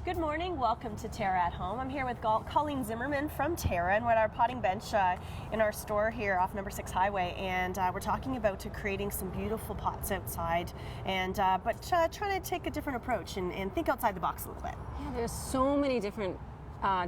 Good morning, welcome to TERRA at Home. I'm here with Colleen Zimmerman from TERRA, and we're at our potting bench in our store here off number 6 Highway, and we're talking about creating some beautiful pots outside, and but trying to take a different approach and think outside the box a little bit. Yeah, there's so many different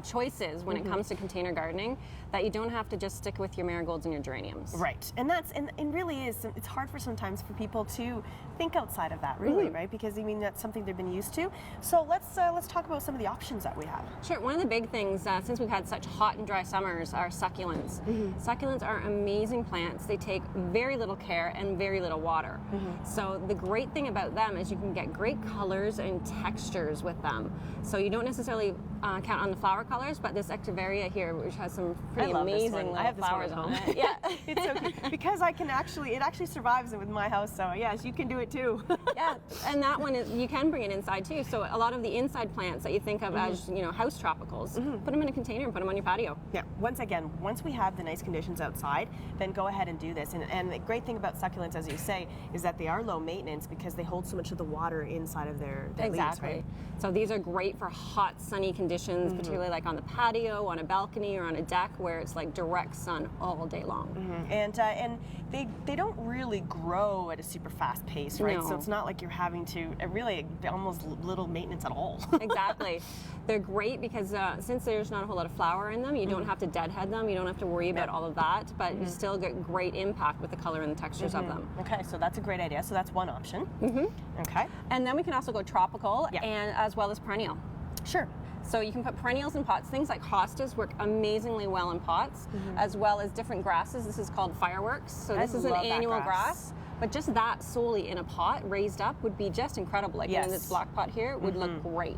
choices when it comes to container gardening that you don't have to just stick with your marigolds and your geraniums. Right, and that's and really is, it's hard sometimes for people to think outside of that, really, right? Because I mean that's something they've been used to. So let's talk about some of the options that we have. Sure. One of the big things since we've had such hot and dry summers are succulents. Succulents are amazing plants. They take very little care and very little water. So the great thing about them is you can get great colors and textures with them. So you don't necessarily count on the flower colors, but this Ectivaria here, which has some pretty amazing little flowers on it. Yeah, it's so cute because it actually survives with my house. So yes, you can do it too. Yeah, and that one you can bring it inside too. So a lot of the inside plants that you think of as house tropicals, put them in a container and put them on your patio. Yeah. Once we have the nice conditions outside, then go ahead and do this. And the great thing about succulents, as you say, is that they are low maintenance because they hold so much of the water inside of their leaves, right? So these are great for hot, sunny conditions, particularly like on the patio, on a balcony, or on a deck where it's like direct sun all day long. And they don't really grow at a super fast pace, right? No. So it's not like you're having to really almost little maintenance at all. Exactly. They're great because since there's not a whole lot of flower in them, you don't have to deadhead them. You don't have to worry about all of that, but you still get great impact with the color and the textures of them. Okay, so that's a great idea. So that's one option. Okay. And then we can also go tropical and as well as perennial. Sure. So you can put perennials in pots. Things like hostas work amazingly well in pots, as well as different grasses. This is called fireworks. So this is an annual grass. But just that solely in a pot, raised up, would be just incredible. Like in this black pot here, would look great.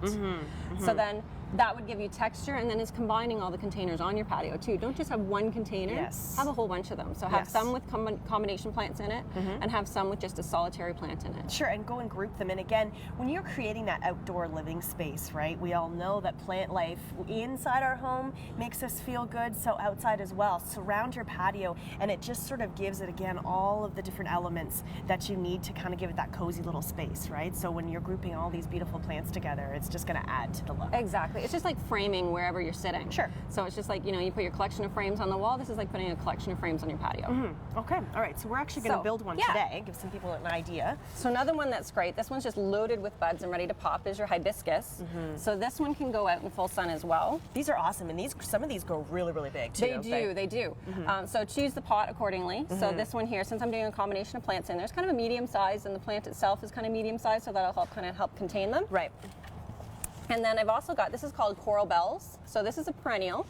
So then that would give you texture, and then it's combining all the containers on your patio too. Don't just have one container, have a whole bunch of them. So have some with combination plants in it, and have some with just a solitary plant in it. Sure, and go and group them. And again, when you're creating that outdoor living space, right, we all know that plant life inside our home makes us feel good, so outside as well. Surround your patio, and it just sort of gives it, again, all of the different elements that you need to kind of give it that cozy little space, right? So when you're grouping all these beautiful plants together, it's just going to add to the look. Exactly. It's just like framing wherever you're sitting. Sure. So it's just like, you put your collection of frames on the wall. This is like putting a collection of frames on your patio. Okay. All right. So we're actually going to build one today, give some people an idea. So another one that's great, this one's just loaded with buds and ready to pop, is your hibiscus. So this one can go out in full sun as well. These are awesome, and some of these grow really, really big too. They do. So choose the pot accordingly. So this one here, since I'm doing a combination of plants in, there's kind of a medium size, and the plant itself is kind of medium size, so that'll help contain them. Right. And then I've also got, this is called Coral Bells. So this is a perennial,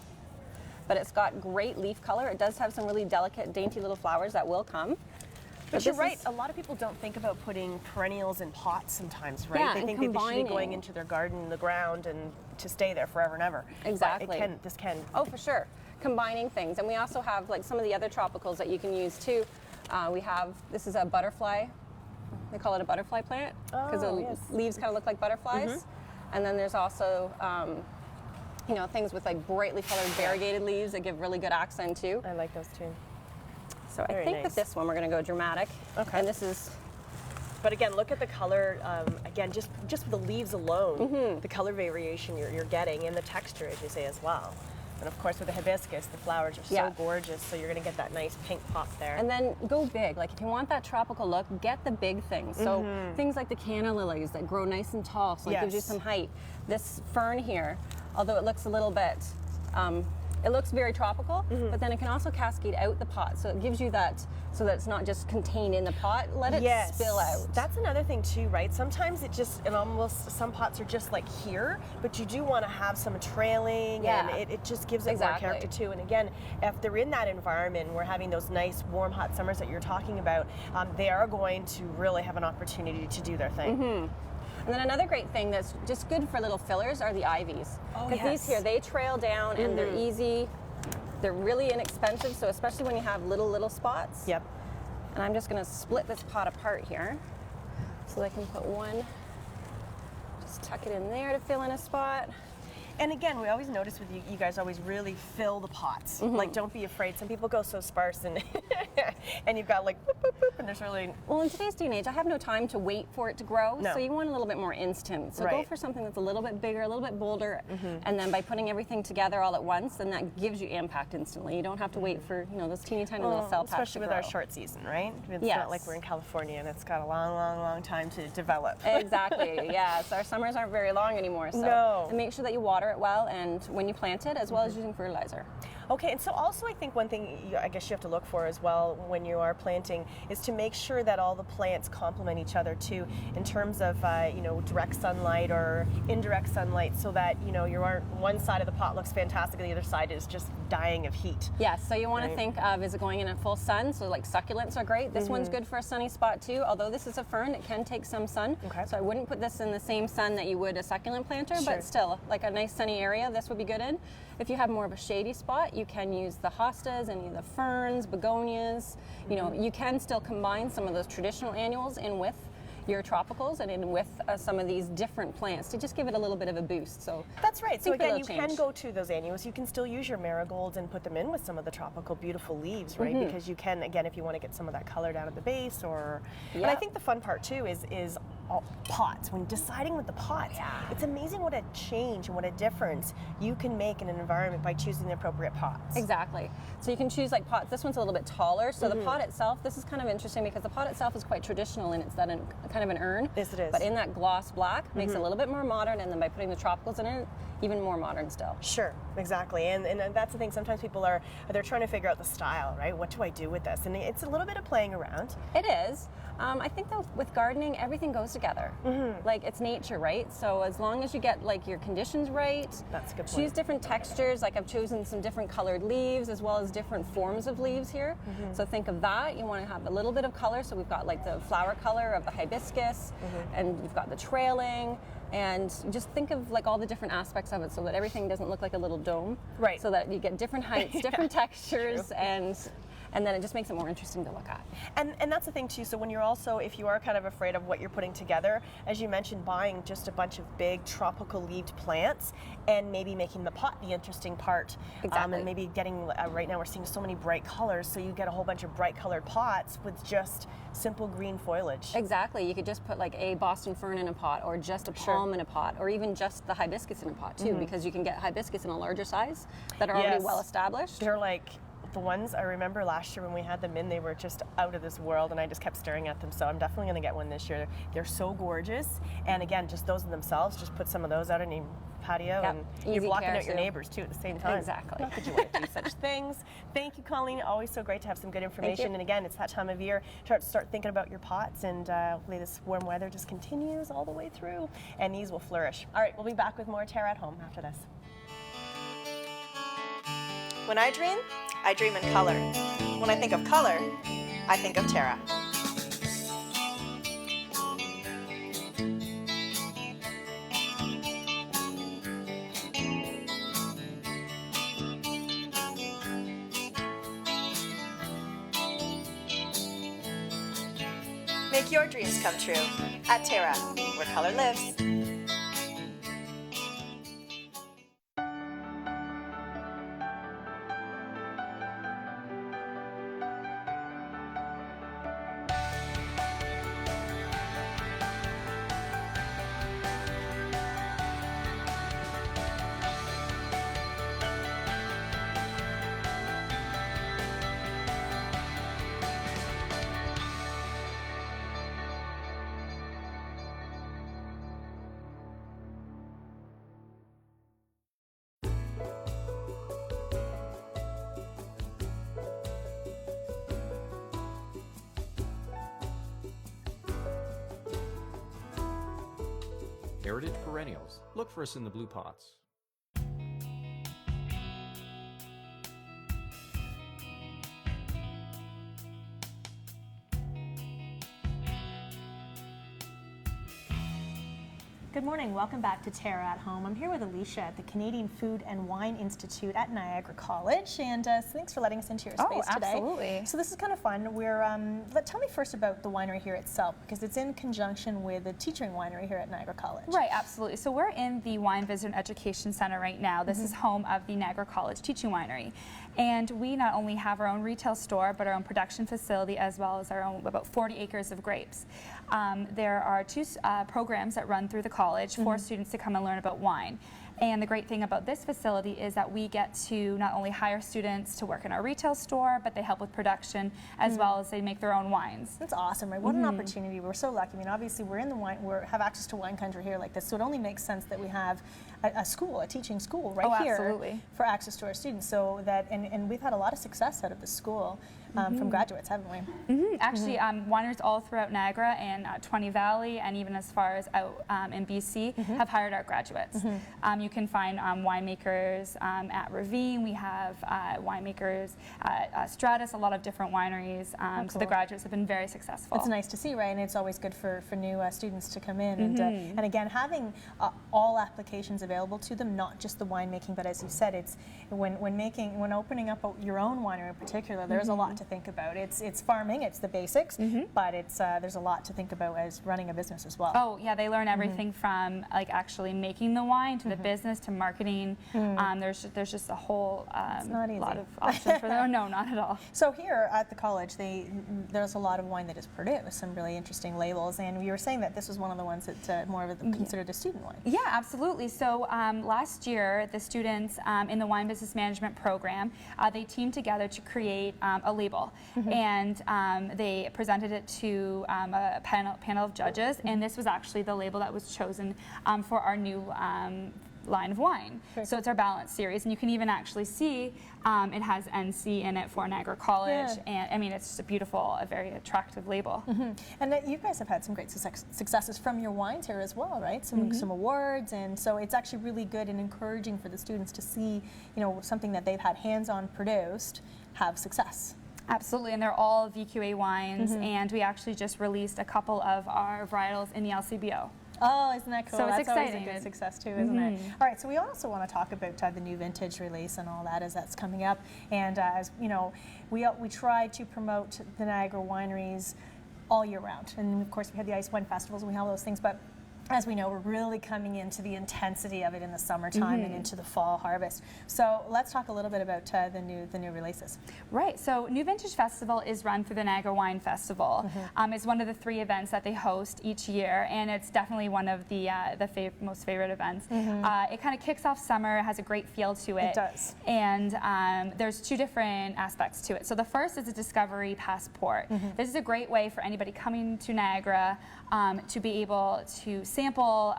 but it's got great leaf color. It does have some really delicate, dainty little flowers that will come. But you're right, a lot of people don't think about putting perennials in pots sometimes, right? Yeah, they think they should be going into their garden in the ground and to stay there forever and ever. Exactly. But this can. Oh, for sure. Combining things. And we also have like some of the other tropicals that you can use too. This is a butterfly. They call it a butterfly plant because the leaves kind of look like butterflies. And then there's also, things with like brightly colored variegated leaves that give really good accent too. I like those too. So I think with this one we're going to go dramatic. Okay. And this is. But again, look at the color. Again, just with the leaves alone, the color variation you're getting, and the texture, as you say, as well. And of course, with the hibiscus, the flowers are so gorgeous, so you're going to get that nice pink pop there. And then go big. Like if you want that tropical look, get the big things. So things like the canna lilies that grow nice and tall, so it gives you some height. This fern here, although it looks a little bit, it looks very tropical, but then it can also cascade out the pot, so it gives you that, so that it's not just contained in the pot. Let it spill out. That's another thing too, right? Sometimes some pots are just like here, but you do want to have some trailing, and it just gives it more character too. And again, if they're in that environment, we're having those nice, warm, hot summers that you're talking about, they are going to really have an opportunity to do their thing. And then another great thing that's just good for little fillers are the ivies. Because these here, they trail down and they're easy. They're really inexpensive, so especially when you have little spots. Yep. And I'm just going to split this pot apart here so I can put one, just tuck it in there to fill in a spot. And again, we always notice with you, you guys always really fill the pots. Like, don't be afraid. Some people go so sparse and and you've got like boop, boop, boop, and there's really... Well, in today's day and age, I have no time to wait for it to grow, No. so you want a little bit more instant. So go for something that's a little bit bigger, a little bit bolder, and then by putting everything together all at once, then that gives you impact instantly. You don't have to wait for, those teeny tiny little cell patches especially with our short season, right? It's not like we're in California and it's got a long, long, long time to develop. Exactly, yes. Our summers aren't very long anymore, so and make sure that you water it well and when you plant it, as well as using fertilizer. Okay, and so also I think one thing I guess you have to look for as well when you are planting is to make sure that all the plants complement each other too, in terms of direct sunlight or indirect sunlight, so that one side of the pot looks fantastic and the other side is just dying of heat. Yes, so you want to think of, is it going in at full sun? So like succulents are great. This one's good for a sunny spot too. Although this is a fern, it can take some sun. Okay. So I wouldn't put this in the same sun that you would a succulent planter, but still, like a nice sunny area, this would be good in. If you have more of a shady spot, you can use the hostas, any of the ferns, begonias. You can still combine some of those traditional annuals in with your tropicals and in with some of these different plants to just give it a little bit of a boost. So that's right. So again, you can go to those annuals. You can still use your marigolds and put them in with some of the tropical beautiful leaves, right? Because you can, again, if you want to get some of that color down at the base, or and I think the fun part too is pots. When deciding with the pots, it's amazing what a change and what a difference you can make in an environment by choosing the appropriate pots. Exactly. So you can choose like pots. This one's a little bit taller. So the pot itself, this is kind of interesting because the pot itself is quite traditional and it's that kind of an urn. Yes, it is. But in that gloss black makes it a little bit more modern, and then by putting the tropicals in it, even more modern still. Sure, exactly. And that's the thing. Sometimes people they're trying to figure out the style, right? What do I do with this? And it's a little bit of playing around. It is. I think that with gardening, everything goes together. Like it's nature, right? So as long as you get like your conditions right, that's a good point. Choose different textures. Like I've chosen some different colored leaves as well as different forms of leaves here. So think of that. You want to have a little bit of color. So we've got like the flower color of the hibiscus, and you've got the trailing. And just think of like all the different aspects of it so that everything doesn't look like a little dome. Right. So that you get different heights, different textures, and then it just makes it more interesting to look at. And that's the thing too, so when you're also, if you are kind of afraid of what you're putting together, as you mentioned, buying just a bunch of big tropical leaved plants and maybe making the pot the interesting part. Exactly. And maybe getting, right now we're seeing so many bright colors, so you get a whole bunch of bright colored pots with just simple green foliage. Exactly, you could just put like a Boston fern in a pot, or just a palm in a pot, or even just the hibiscus in a pot too, because you can get hibiscus in a larger size that are already well established. They're like, the ones I remember last year when we had them in, they were just out of this world, and I just kept staring at them. So I'm definitely going to get one this year. They're so gorgeous, and again, just those in themselves, just put some of those out on your patio, and you're blocking out your neighbors too at the same time. Exactly. Not that you want to do such things. Thank you, Colleen. Always so great to have some good information. And again, it's that time of year to start thinking about your pots, and hopefully this warm weather just continues all the way through, and these will flourish. All right, we'll be back with more TERRA at Home after this. When I dream in color. When I think of color, I think of TERRA. Make your dreams come true at TERRA, where color lives. Heritage perennials. Look for us in the blue pots. Good Good morning. Welcome back to TERRA at Home. I'm here with Alicia at the Canadian Food and Wine Institute at Niagara College, and thanks for letting us into your space today. Absolutely. So this is kind of fun. We're tell me first about the winery here itself, because it's in conjunction with the teaching winery here at Niagara College. Right, absolutely. So we're in the Wine Visitor and Education Center right now. This is home of the Niagara College Teaching Winery. And we not only have our own retail store, but our own production facility, as well as our own about 40 acres of grapes. There are two programs that run through the college for students to come and learn about wine. And the great thing about this facility is that we get to not only hire students to work in our retail store, but they help with production as well as they make their own wines. That's awesome, right? What an opportunity. We're so lucky. I mean, obviously we're in the wine, have access to wine country here like this, so it only makes sense that we have a school, a teaching school right here absolutely. for access to our students. So that, and we've had a lot of success out of the school from graduates, haven't we? Actually, wineries all throughout Niagara and 20 Valley, and even as far as out in BC, have hired our graduates. You can find winemakers at Ravine. We have winemakers at Stratus, a lot of different wineries. So the graduates have been very successful. It's nice to see, right? And it's always good for new students to come in. And again, having all applications available to them, not just the winemaking, but as you said, it's when opening up your own winery in particular, there's a lot to think about. It's farming, it's the basics, but it's there's a lot to think about as running a business as well. Oh yeah, they learn everything from like actually making the wine to the business to marketing. There's just a whole lot of options for them. No, not at all. So here at the college, there's a lot of wine that is produced, some really interesting labels, and you were saying that this was one of the ones that more of it considered a student wine. Yeah, absolutely. So last year, the students in the wine business management program, they teamed together to create a label, and they presented it to a panel of judges, and this was actually the label that was chosen for our new line of wine. So it's our Balance series, and you can even actually see it has NC in it for Niagara College, and I mean it's just a very attractive label. And you guys have had some great successes from your wines here as well, right? Some awards, and so it's actually really good and encouraging for the students to see, something that they've had hands-on produced have success. Absolutely, and they're all VQA wines, and we actually just released a couple of our varietals in the LCBO. Oh, isn't that cool? So it's That's exciting. Always a good success too, isn't it? All right, so we also want to talk about the new vintage release and all that as that's coming up. And as you know, we try to promote the Niagara wineries all year round. And of course, we have the Ice Wine Festivals and we have those things, but as we know, we're really coming into the intensity of it in the summertime and into the fall harvest. So let's talk a little bit about the new releases. Right. So New Vintage Festival is run through the Niagara Wine Festival. It's one of the 3 events that they host each year, and it's definitely one of the most favorite events. It kind of kicks off summer, has a great feel to it. It does. And there's 2 different aspects to it. So the first is a discovery passport. This is a great way for anybody coming to Niagara to be able to sample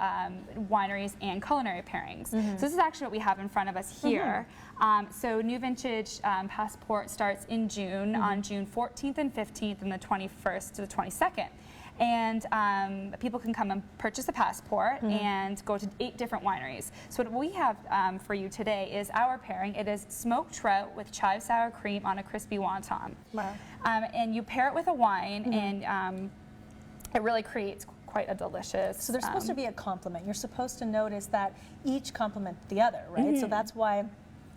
wineries and culinary pairings. So this is actually what we have in front of us here. So New Vintage Passport starts in June, on June 14th and 15th, and the 21st to the 22nd. And people can come and purchase a passport and go to 8 different wineries. So what we have for you today is our pairing. It is smoked trout with chive sour cream on a crispy wonton. Wow. And you pair it with a wine, and it really creates quite a delicious. So there's supposed to be a complement. You're supposed to notice that each complement the other, right? So that's why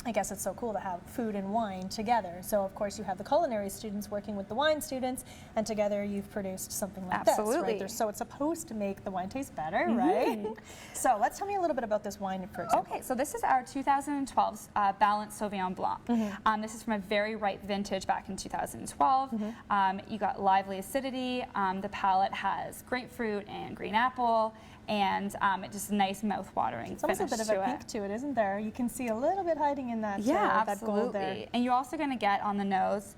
I guess it's so cool to have food and wine together. So of course you have the culinary students working with the wine students, and together you've produced something like this, right? So it's supposed to make the wine taste better, right? So let's tell me a little bit about this wine, for example. Okay, so this is our 2012 Balance Sauvignon Blanc. This is from a very ripe vintage back in 2012. You got lively acidity. The palate has grapefruit and green apple, and it's just a nice mouth-watering finish to it. It's almost a bit of a pink to it, isn't there? You can see a little bit hiding in that, that gold there. And you're also going to get on the nose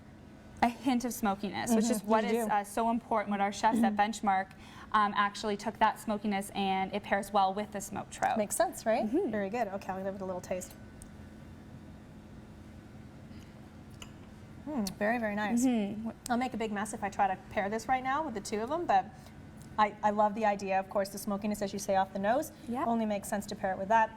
a hint of smokiness, which is what is so important. What our chefs at Benchmark actually took that smokiness, and it pairs well with the smoked trout. Makes sense, right? Very good. Okay, I'll give it a little taste. Very, very nice. I'll make a big mess if I try to pair this right now with the 2 of them, but I love the idea. Of course, the smokiness, as you say, off the nose, only makes sense to pair it with that.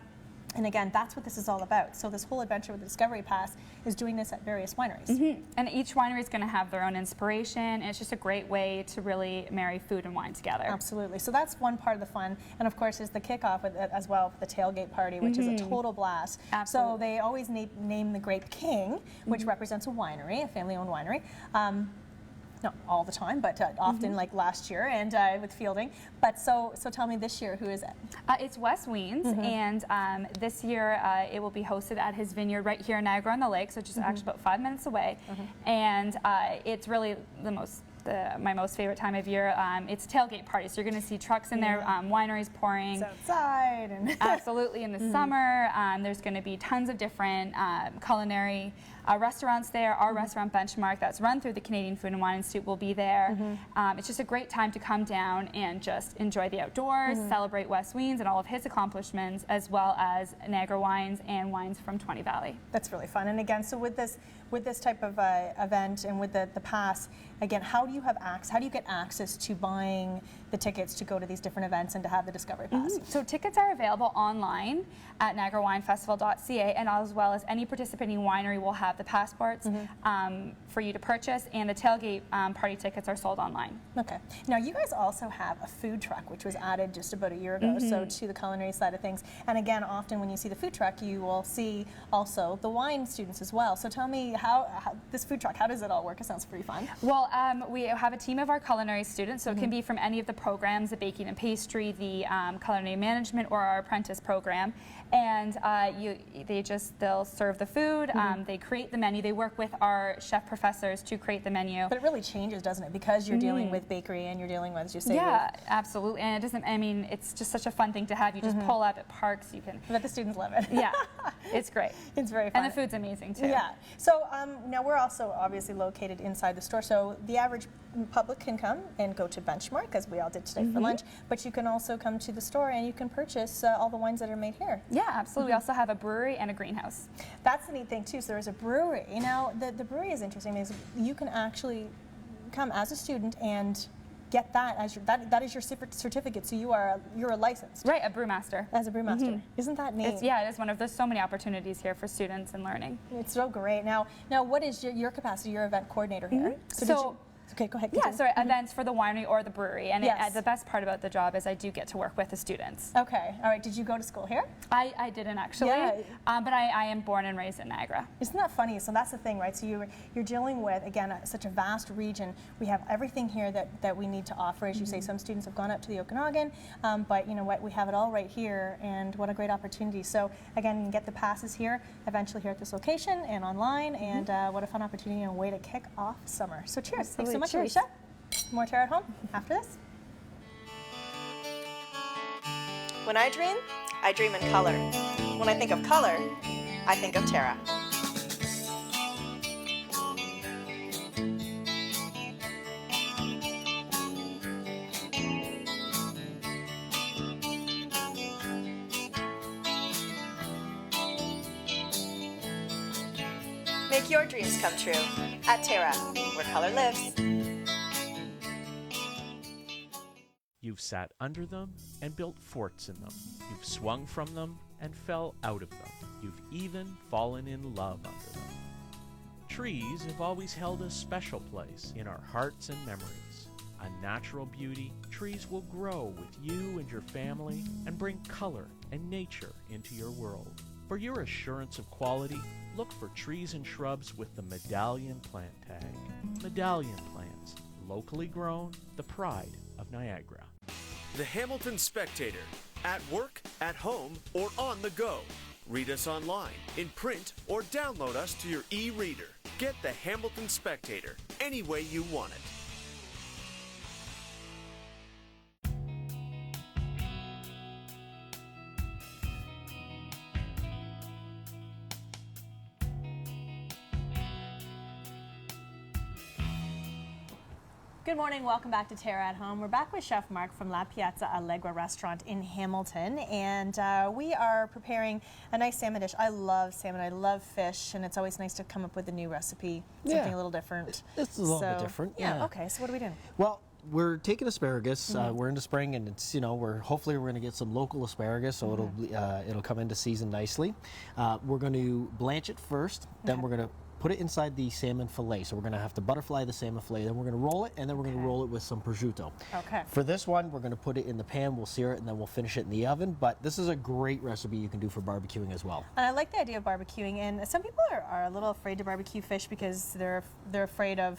And again, that's what this is all about. So this whole adventure with the Discovery Pass is doing this at various wineries. And each winery is going to have their own inspiration, and it's just a great way to really marry food and wine together. Absolutely. So that's one part of the fun. And of course, is the kickoff with it as well, for the tailgate party, which is a total blast. Absolutely. So they always name the Grape King, which represents a winery, a family-owned winery. Not all the time, but often, like last year and with fielding. But so tell me this year, who is it? It's Wes Wiens, and this year it will be hosted at his vineyard right here in Niagara-on-the-Lake, so just actually about 5 minutes away. And it's really my most favorite time of year. It's tailgate party, so you're going to see trucks in there, wineries pouring. It's outside. And Absolutely, in the summer. There's going to be tons of different culinary restaurants there. Our restaurant Benchmark, that's run through the Canadian Food and Wine Institute, will be there. It's just a great time to come down and just enjoy the outdoors, celebrate Wes Wiens and all of his accomplishments, as well as Niagara wines and wines from 20 Valley. That's really fun. And again, so with this type of event and with the pass, again, how do you get access to buying the tickets to go to these different events and to have the Discovery Pass? So tickets are available online at niagarawinefestival.ca, and as well as any participating winery will have the passports for you to purchase, and the tailgate party tickets are sold online. Okay. Now you guys also have a food truck, which was added just about a year ago, so to the culinary side of things. And again, often when you see the food truck, you will see also the wine students as well. So tell me how this food truck, how does it all work? It sounds pretty fun. Well, we have a team of our culinary students, so it can be from any of the programs, the baking and pastry, the culinary management, or our apprentice program. And they'll serve the food, they create the menu, they work with our chef professors to create the menu. But it really changes, doesn't it? Because you're dealing with bakery and you're dealing with, as you say, absolutely. And it doesn't, I mean, it's just such a fun thing to have. You just pull up at parks, you can. But the students love it. Yeah, it's great. It's very fun. And the food's amazing too. Yeah. So now we're also obviously located inside the store, so the average public can come and go to Benchmark, as we all did today for lunch, but you can also come to the store and you can purchase all the wines that are made here. Yeah, absolutely. We also have a brewery and a greenhouse. That's the neat thing too. So there's a brewery. Now the brewery is interesting because you can actually come as a student and get that as that is your certificate. So you're a licensed. Right, a brewmaster. As a brewmaster. Isn't that neat? It is one of, there's so many opportunities here for students and learning. It's so great. Now what is your capacity? You're event coordinator here. Okay, go ahead. Continue. Yeah, so events for the winery or the brewery. And the best part about the job is I do get to work with the students. Okay, all right. Did you go to school here? I didn't actually, but I am born and raised in Niagara. Isn't that funny? So that's the thing, right? So you're dealing with, again, such a vast region. We have everything here that we need to offer. As you say, some students have gone up to the Okanagan, but you know what? We have it all right here, and what a great opportunity. So again, you can get the passes here, eventually here at this location and online, and what a fun opportunity and a way to kick off summer. So cheers. Absolutely. Thanks so much, Cheers. Alicia. More TERRA at home after this. When I dream in color. When I think of color, I think of TERRA. Make your dreams come true at TERRA, where color lives. You've sat under them and built forts in them. You've swung from them and fell out of them. You've even fallen in love under them. Trees have always held a special place in our hearts and memories. A natural beauty, trees will grow with you and your family and bring color and nature into your world. For your assurance of quality, look for trees and shrubs with the Medallion plant tag. Medallion plants, locally grown, the pride of Niagara. The Hamilton Spectator, at work, at home, or on the go. Read us online, in print, or download us to your e-reader. Get the Hamilton Spectator any way you want it. Good morning, welcome back to TERRA at Home. We're back with Chef Mark from La Piazza Allegra restaurant in Hamilton, and we are preparing a nice salmon dish. I love salmon, I love fish, and it's always nice to come up with a new recipe, something a little different. It's a little bit different. Yeah, okay, so what are we doing? Well, we're taking asparagus. We're into spring, and it's hopefully we're going to get some local asparagus, so it'll come into season nicely. We're going to blanch it first, then we're going to put it inside the salmon fillet. So we're going to have to butterfly the salmon fillet, then we're going to roll it, and then we're going to roll it with some prosciutto. Okay. For this one, we're going to put it in the pan, we'll sear it, and then we'll finish it in the oven. But this is a great recipe you can do for barbecuing as well. And I like the idea of barbecuing, and some people are a little afraid to barbecue fish because they're afraid of,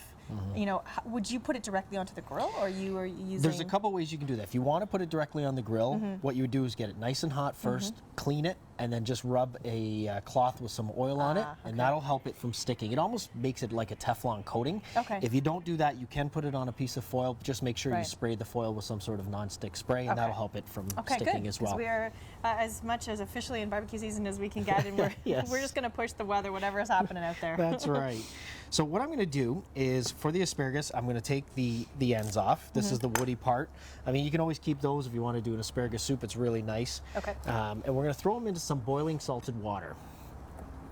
would you put it directly onto the grill, or you are using? There's a couple ways you can do that. If you want to put it directly on the grill, what you would do is get it nice and hot first, clean it, and then just rub a cloth with some oil on it, and that'll help it from sticking. It almost makes it like a Teflon coating. Okay. If you don't do that, you can put it on a piece of foil. Just make sure you spray the foil with some sort of non-stick spray, and that'll help it from sticking as well. We're as much as officially in barbecue season as we can get, and we're, we're just going to push the weather, whatever is happening out there. That's right. So what I'm going to do is, for the asparagus, I'm going to take the ends off. This is the woody part. I mean, you can always keep those if you want to do an asparagus soup. It's really nice. Okay. And we're going to throw them into some boiling salted water.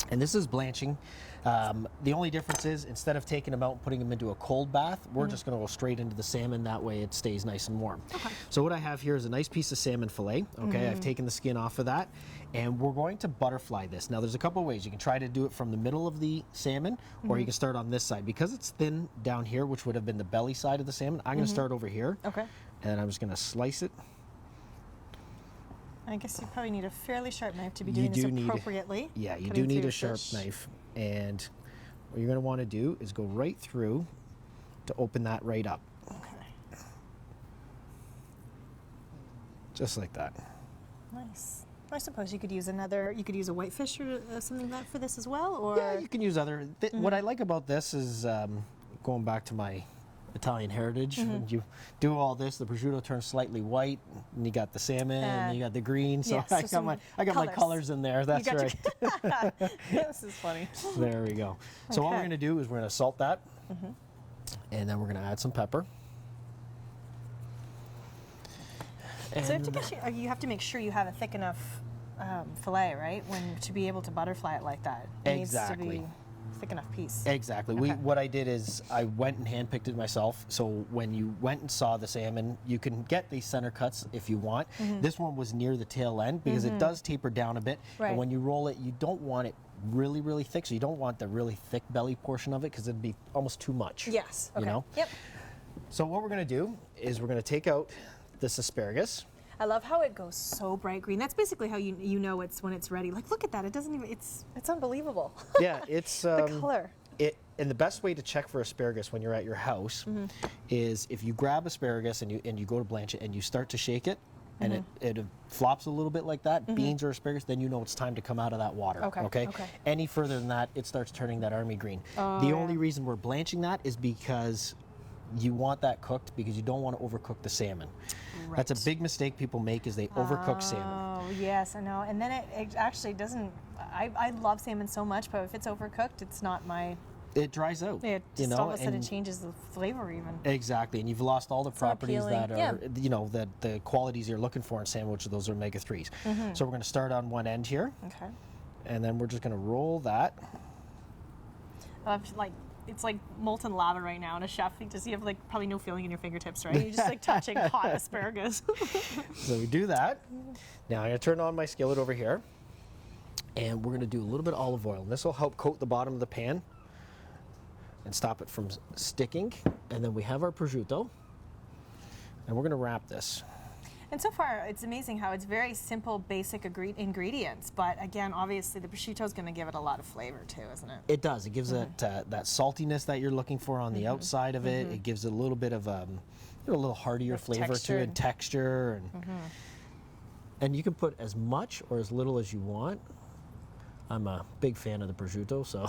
And this is blanching. The only difference is, instead of taking them out and putting them into a cold bath, we're just going to go straight into the salmon. That way it stays nice and warm. Okay. So what I have here is a nice piece of salmon fillet. Okay, I've taken the skin off of that. And we're going to butterfly this. Now, there's a couple of ways. You can try to do it from the middle of the salmon, or you can start on this side. Because it's thin down here, which would have been the belly side of the salmon, I'm going to start over here. Okay. And I'm just going to slice it. I guess you probably need a fairly sharp knife to be doing this appropriately. You do need a sharp knife. And what you're going to want to do is go right through to open that right up. Okay. Just like that. Nice. I suppose you could use a whitefish or something like that for this as well, or? Yeah, you can use other. What I like about this is, going back to my Italian heritage, when you do all this, the prosciutto turns slightly white, and you got the salmon, and you got the green, so I got my colors in there, that's right. This is funny. There we go. So what we're going to do is we're going to salt that, and then we're going to add some pepper. So you have to make sure you have a thick enough fillet, right, to be able to butterfly it like that. It needs to be thick enough piece. Exactly. Okay. What I did is I went and handpicked it myself. So when you went and saw the salmon, you can get these center cuts if you want. This one was near the tail end because it does taper down a bit. Right. And when you roll it, you don't want it really, really thick. So you don't want the really thick belly portion of it because it'd be almost too much. Yes. Okay. You know? Yep. So what we're going to do is we're going to take out this asparagus. I love how it goes so bright green. That's basically how you know it's when it's ready. Like, look at that. It doesn't even. It's unbelievable. Yeah, it's the color. And the best way to check for asparagus when you're at your house is if you grab asparagus and you go to blanch it and you start to shake it, and it flops a little bit like that, beans or asparagus, then you know it's time to come out of that water. Okay. Any further than that, it starts turning that army green. The only reason we're blanching that is because you want that cooked, because you don't want to overcook the salmon. Right. That's a big mistake people make, is they overcook salmon. Oh, yes, I know. And then it actually doesn't, I love salmon so much, but if it's overcooked, it's not my... It dries out. It just all of a sudden changes the flavor even. Exactly, and you've lost all the properties that are, that the qualities you're looking for in salmon, which are those omega-3s. So we're going to start on one end here. Okay. And then we're just going to roll that. It's like molten lava right now, and a chef, you have like probably no feeling in your fingertips, right? You're just like touching hot asparagus. So we do that. Now I'm going to turn on my skillet over here, and we're going to do a little bit of olive oil. And this will help coat the bottom of the pan and stop it from sticking. And then we have our prosciutto, and we're going to wrap this. And so far, it's amazing how it's very simple, basic ingredients. But again, obviously, the prosciutto is going to give it a lot of flavor too, isn't it? It does. It gives it that saltiness that you're looking for on the outside of it. It gives it a little bit of a little heartier flavor to it, texture, and you can put as much or as little as you want. I'm a big fan of the prosciutto, so.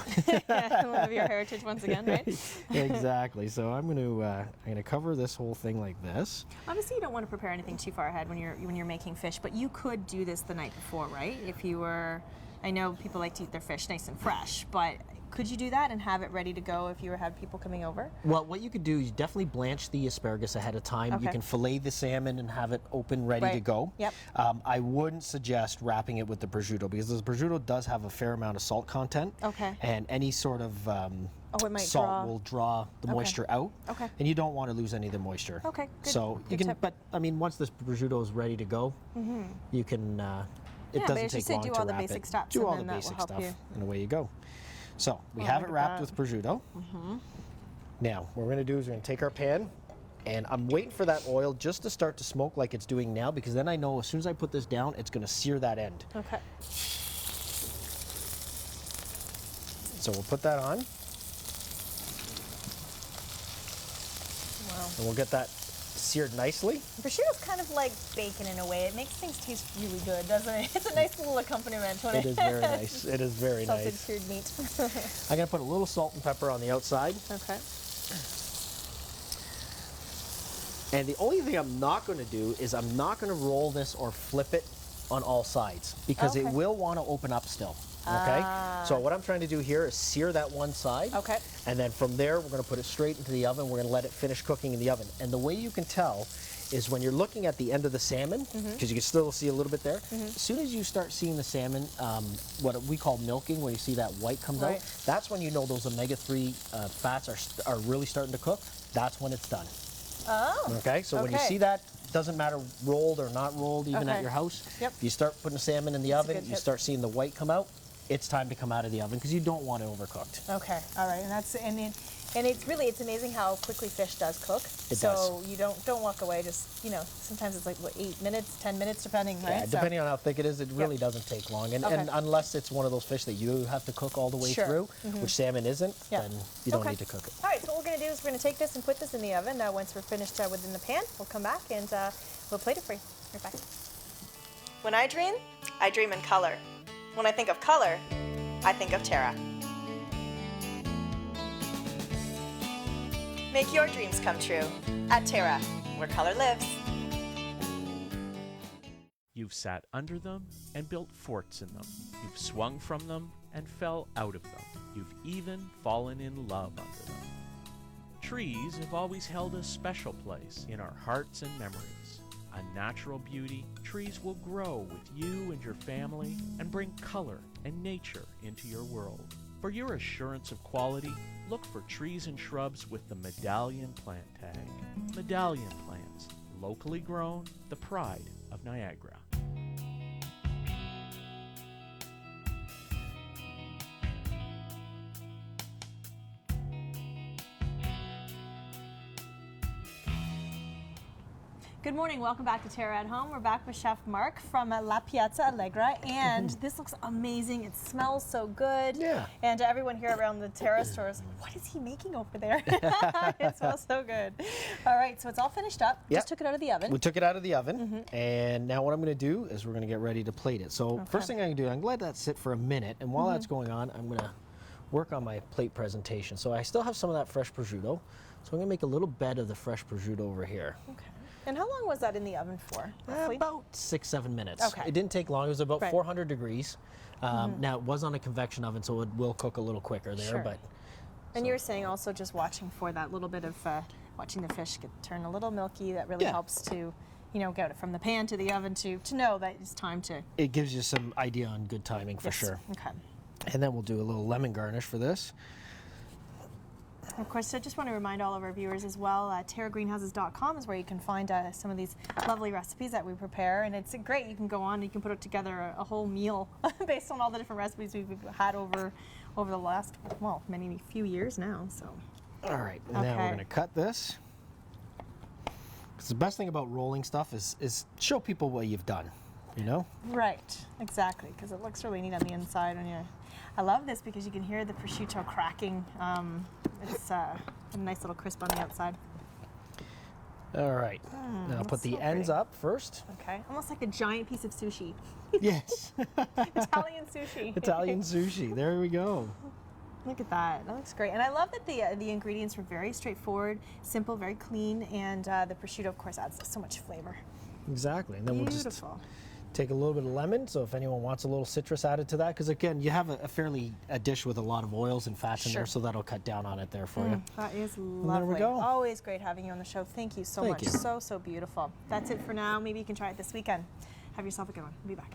One of your heritage once again, right? Exactly. So I'm going to cover this whole thing like this. Obviously, you don't want to prepare anything too far ahead when you're making fish, but you could do this the night before, right? If you were, I know people like to eat their fish nice and fresh, but could you do that and have it ready to go if you had people coming over? Well, what you could do is definitely blanch the asparagus ahead of time. Okay. You can fillet the salmon and have it open, ready to go. Yep. I wouldn't suggest wrapping it with the prosciutto, because the prosciutto does have a fair amount of salt content. Okay. And any sort of it salt might draw. will draw the moisture out. Okay. And you don't want to lose any of the moisture. Okay, good. So you Good can, tip. but I mean, once this prosciutto is ready to go, you can. It Yeah, doesn't but take say long do to all the wrap basic it. steps, Do and all then the that will basic help stuff, you. and away you go. So we Oh, have look it at wrapped that. with prosciutto. Now what we're going to do is we're going to take our pan, and I'm waiting for that oil just to start to smoke like it's doing now, because then I know as soon as I put this down, it's going to sear that end. Okay. So we'll put that on, Wow. and we'll get that seared nicely. Prosciutto's kind of like bacon in a way. It makes things taste really good, doesn't it? It's a nice little accompaniment when It is very nice. It is very salted nice. cured meat. I'm going to put a little salt and pepper on the outside. Okay. And the only thing I'm not going to do is I'm not going to roll this or flip it on all sides, because it Okay. will want to open up still. Okay? So what I'm trying to do here is sear that one side. Okay. And then from there, we're going to put it straight into the oven. We're going to let it finish cooking in the oven. And the way you can tell is when you're looking at the end of the salmon, because you can still see a little bit there, as soon as you start seeing the salmon, what we call milking, when you see that white comes out, Right. that's when you know those omega-3 fats are really starting to cook. That's when it's done. Oh. Okay, so when you Okay. see that, doesn't matter rolled or not rolled, even Okay. at your house, Yep. you start putting the salmon in the That's a oven, good you tip. start seeing the white come out, it's time to come out of the oven because you don't want it overcooked. Okay. All right. And it's amazing how quickly fish does cook. It so does. you don't walk away. Just sometimes it's like what 8 minutes, 10 minutes, depending, right? Yeah, depending on how thick it is, it really doesn't take long. And, Okay. and unless it's one of those fish that you have to cook all the way Sure. through, which salmon isn't, Yeah. then you don't Okay. need to cook it. All right. So what we're gonna do is we're gonna take this and put this in the oven. Once we're finished within the pan, we'll come back and we'll plate it for you. Right back. When I dream in color. When I think of color, I think of TERRA. Make your dreams come true at TERRA, where color lives. You've sat under them and built forts in them. You've swung from them and fell out of them. You've even fallen in love under them. Trees have always held a special place in our hearts and memories. A natural beauty, trees will grow with you and your family and bring color and nature into your world. For your assurance of quality, look for trees and shrubs with the Medallion plant tag. Medallion plants, locally grown, the pride of Niagara. Good morning, welcome back to TERRA at Home. We're back with Chef Mark from La Piazza Allegra, and this looks amazing. It smells so good. Yeah. And everyone here around the TERRA store is like, what is he making over there? It smells so good. All right, so it's all finished up. Yep. Just took it out of the oven. We took it out of the oven, and now what I'm going to do is we're going to get ready to plate it. So first thing I'm going to do, I'm going to let that sit for a minute, and while that's going on, I'm going to work on my plate presentation. So I still have some of that fresh prosciutto, so I'm going to make a little bed of the fresh prosciutto over here. Okay. And how long was that in the oven for? roughly? About 6-7 minutes. Okay. It didn't take long. It was about Right. 400 degrees. Now it was on a convection oven, so it will cook a little quicker there. Sure. But And you were saying also just watching for that little bit of, watching the fish turn a little milky, that really Yeah. helps to, get it from the pan to the oven to know that it's time to. it gives you some idea on good timing for Yes. sure. Okay. And then we'll do a little lemon garnish for this. Of course, I just want to remind all of our viewers as well, terragreenhouses.com is where you can find some of these lovely recipes that we prepare, and it's great. You can go on, you can put together a whole meal based on all the different recipes we've had over the last, many few years now. So. All right, now we're Okay. going to cut this. 'Cause the best thing about rolling stuff is show people what you've done, you know? Right, exactly, because it looks really neat on the inside. I love this because you can hear the prosciutto cracking. It's a nice little crisp on the outside. All right, now put that's the so ends pretty. up first. Okay, almost like a giant piece of sushi. Yes, Italian sushi. Italian sushi, there we go. Look at that. That looks great. And I love that the ingredients were very straightforward, simple, very clean, and the prosciutto, of course, adds so much flavor. Exactly, and then we'll just Beautiful. take a little bit of lemon, so if anyone wants a little citrus added to that, because again, you have a dish with a lot of oils and fats in there, Sure. so that'll cut down on it there for you. That is there lovely. we go. Always great having you on the show. Thank you so Thank much. you. So beautiful. That's it for now. Maybe you can try it this weekend. Have yourself a good one. We'll be back.